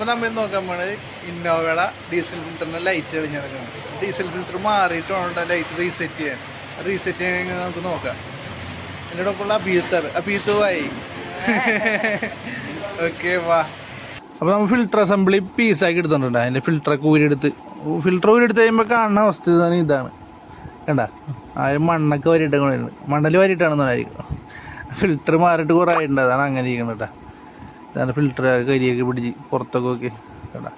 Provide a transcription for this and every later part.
അപ്പോൾ നമ്മൾ നോക്കാൻ പോണത് ഇന്നോവയുടെ ഡീസൽ ഫിൽറ്ററിൻ്റെ ലൈറ്റ് കളിഞ്ഞാൽ ഡീസൽ ഫിൽറ്റർ മാറിയിട്ട് വേണ്ട ലൈറ്റ് റീസെറ്റ് ചെയ്യാൻ. റീസെറ്റ് ചെയ്യണമെങ്കിൽ നമുക്ക് നോക്കാം. എന്നോട് ഒപ്പമുള്ള അബീത്തുമായി ഓക്കെ വാ. അപ്പോൾ നമ്മൾ ഫിൽറ്റർ അസംബ്ലി പീസാക്കി എടുത്തിട്ടുണ്ട്. അതിൻ്റെ ഫിൽറ്ററൊക്കെ ഫിൽറ്റർ ഊരിയെടുത്ത് കഴിയുമ്പോൾ കാണുന്ന അവസ്ഥ ഇതാണ്. കണ്ട ആ മണ്ണൊക്കെ വരിയിട്ടുണ്ട്. മണ്ണൽ വരിയിട്ടാണെന്നായിരിക്കും. ഫിൽറ്റർ മാറിയിട്ട് കുറേ ആയിട്ടുണ്ട്. അതാണ് അങ്ങനെ ഇരിക്കുന്നത് കേട്ടോ. ഇതാണ് ഫിൽറ്റർ കരിയൊക്കെ പിടിച്ച് പുറത്തൊക്കെ നോക്കി കേട്ടോ.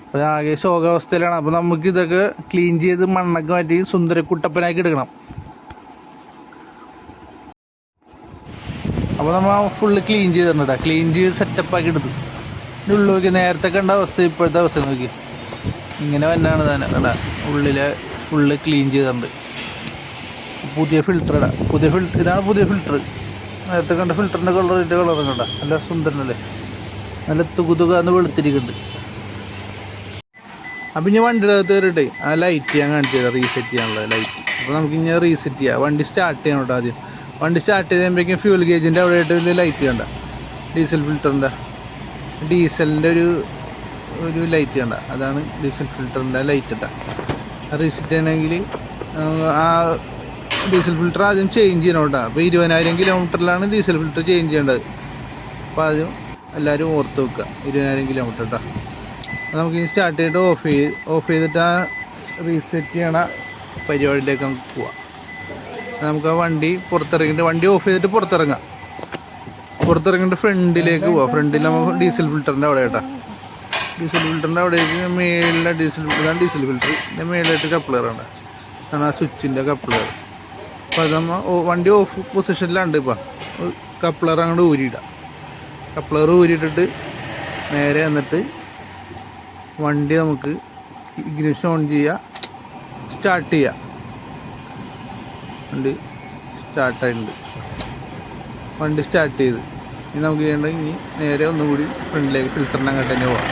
അപ്പോൾ ആകെ ശോകാവസ്ഥയിലാണ്. അപ്പോൾ നമുക്ക് ഇതൊക്കെ ക്ലീൻ ചെയ്ത് മണ്ണൊക്കെ മാറ്റി സുന്ദര കുട്ടപ്പനാക്കി എടുക്കണം. അപ്പോൾ നമ്മൾ ഫുള്ള് ക്ലീൻ ചെയ്തിട്ടുണ്ട്. ക്ലീൻ ചെയ്ത് സെറ്റപ്പാക്കി എടുത്തു. ഇതിൻ്റെ ഉള്ളിൽ നോക്കി നേരത്തെ കണ്ട അവസ്ഥ ഇപ്പോഴത്തെ അവസ്ഥ നോക്കി ഇങ്ങനെ തന്നെയാണ് തന്നെ കേട്ടോ. ഉള്ളിലെ ഫുള്ള് ക്ലീൻ ചെയ്തിട്ടുണ്ട്. പുതിയ ഫിൽറ്റർ ഇടാം. ഇതാണ് പുതിയ ഫിൽറ്റർ. നേരത്തെ കണ്ട ഫിൽറ്ററിൻ്റെ കളറിൻ്റെ കളറും കണ്ട നല്ല സുന്ദരനല്ലേ. നല്ല തുകുതുകാന്ന് വെളുത്തിരിക്കുന്നുണ്ട്. അപ്പം ഇനി വണ്ടിയുടെ അകത്ത് കയറിയിട്ടേ ആ ലൈറ്റ് ഞാൻ കാണിച്ചു തരാം. റീസെറ്റ് ചെയ്യാനുള്ള ലൈറ്റ്. അപ്പോൾ നമുക്ക് ഇങ്ങനെ റീസെറ്റ് ചെയ്യാം. വണ്ടി സ്റ്റാർട്ട് ചെയ്യണം കേട്ടോ. ആദ്യം വണ്ടി സ്റ്റാർട്ട് ചെയ്ത് കഴിയുമ്പോഴേക്കും ഫ്യൂൽ ഗേജിൻ്റെ അവിടെ ആയിട്ട് വലിയ ലൈറ്റ് കണ്ട ഡീസൽ ഫിൽറ്ററിൻ്റെ ഡീസലിൻ്റെ ഒരു ലൈറ്റ് കണ്ട അതാണ് ഡീസൽ ഫിൽറ്ററിൻ്റെ ലൈറ്റ് കേട്ടോ. റീസെറ്റ് ചെയ്യണമെങ്കിൽ ആ ഡീസൽ ഫിൽറ്റർ ആദ്യം ചേഞ്ച് ചെയ്യണം കേട്ടോ. അപ്പോൾ 20,000 കിലോമീറ്ററിലാണ് ഡീസൽ ഫിൽറ്റർ ചേഞ്ച് ചെയ്യേണ്ടത്. അപ്പോൾ ആദ്യം എല്ലാവരും ഓർത്ത് വെക്കുക 20,000 കിലോമീറ്റർ കേട്ടോ. നമുക്ക് ഇനി സ്റ്റാർട്ട് ചെയ്തിട്ട് ഓഫ് ചെയ്തിട്ട് ആ റീസെറ്റ് ചെയ്യണ പരിപാടിയിലേക്ക് നമുക്ക് പോവാം. നമുക്ക് ആ വണ്ടി പുറത്തിറങ്ങിയിട്ട് വണ്ടി ഓഫ് ചെയ്തിട്ട് പുറത്തിറങ്ങിയിട്ട് ഫ്രണ്ടിലേക്ക് പോവാം. ഫ്രണ്ടിൽ നമുക്ക് ഡീസൽ ഫിൽറ്ററിൻ്റെ അവിടെ കേട്ടോ. ഡീസൽ ഫിൽറ്ററിൻ്റെ അവിടേക്ക് മേളിലെ ഇതാണ് ഡീസൽ ഫിൽറ്റർ. ഇതിൻ്റെ മേളിലായിട്ട് കപ്ലറുണ്ട്. അതാണ് ആ സ്വിച്ചിൻ്റെ കപ്ലർ. അപ്പോൾ അത് നമ്മൾ വണ്ടി ഓഫ് പൊസിഷനിലുണ്ട്. ഇപ്പോൾ കപ്ലർ അങ്ങോട്ട് ഊരിയിടാം. കപ്ലർ ഊരിയിട്ടിട്ട് നേരെ എന്നിട്ട് വണ്ടി നമുക്ക് ഇഗ്നിഷൻ ഓൺ ചെയ്യുക, സ്റ്റാർട്ട് ചെയ്യാം. വണ്ടി സ്റ്റാർട്ടായിട്ടുണ്ട്. വണ്ടി സ്റ്റാർട്ട് ചെയ്ത് ഇനി നമുക്ക് ചെയ്യേണ്ടത് ഇനി നേരെ ഒന്നുകൂടി ഫ്രണ്ടിലേക്ക് ഫിൽറ്ററിന് അങ്ങോട്ട് തന്നെ പോകാം.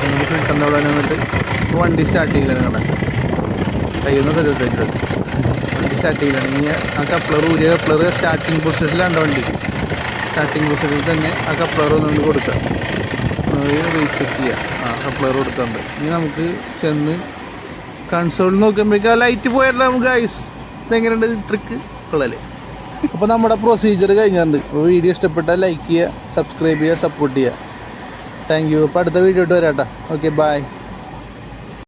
നമുക്ക് ഫിൽറ്ററിൻ്റെ അവിടെ നിന്നിട്ട് വണ്ടി സ്റ്റാർട്ട് ചെയ്യില്ല കണ്ട കയ്യൊന്നും തരുന്നത് വണ്ടി സ്റ്റാർട്ട് ചെയ്യില്ല. ഇനി ആ കപ്ലർ ഊരിയ കപ്ലർ സ്റ്റാർട്ടിങ് പൊസിഷനിലാണ് വണ്ടി. സ്റ്റാർട്ടിങ് പൊസിഷനിൽ തന്നെ ആ കപ്ലർ ഒന്നുകൊണ്ട് കൊടുക്കുക. റീചെക്ക് ചെയ്യുക. ആ കപ്ലർ കൊടുക്കുന്നുണ്ട്. ഇനി നമുക്ക് ചെന്ന് കൺസോളിൽ നോക്കുമ്പോഴേക്കും ആ ലൈറ്റ് പോയല്ല നമുക്ക് ഐസ് ഇതെങ്ങനെയുണ്ട് ട്രിക്ക് കൊള്ളല്ലേ. അപ്പോൾ നമ്മുടെ പ്രൊസീജിയർ കഴിഞ്ഞിട്ടുണ്ട്. അപ്പോൾ വീഡിയോ ഇഷ്ടപ്പെട്ടാൽ ലൈക്ക് ചെയ്യുക, സബ്സ്ക്രൈബ് ചെയ്യുക, സപ്പോർട്ട് ചെയ്യുക. Thank you. അപ്പോൾ അടുത്ത വീഡിയോ ഇട്ട് വരാം കേട്ടോ. Okay bye.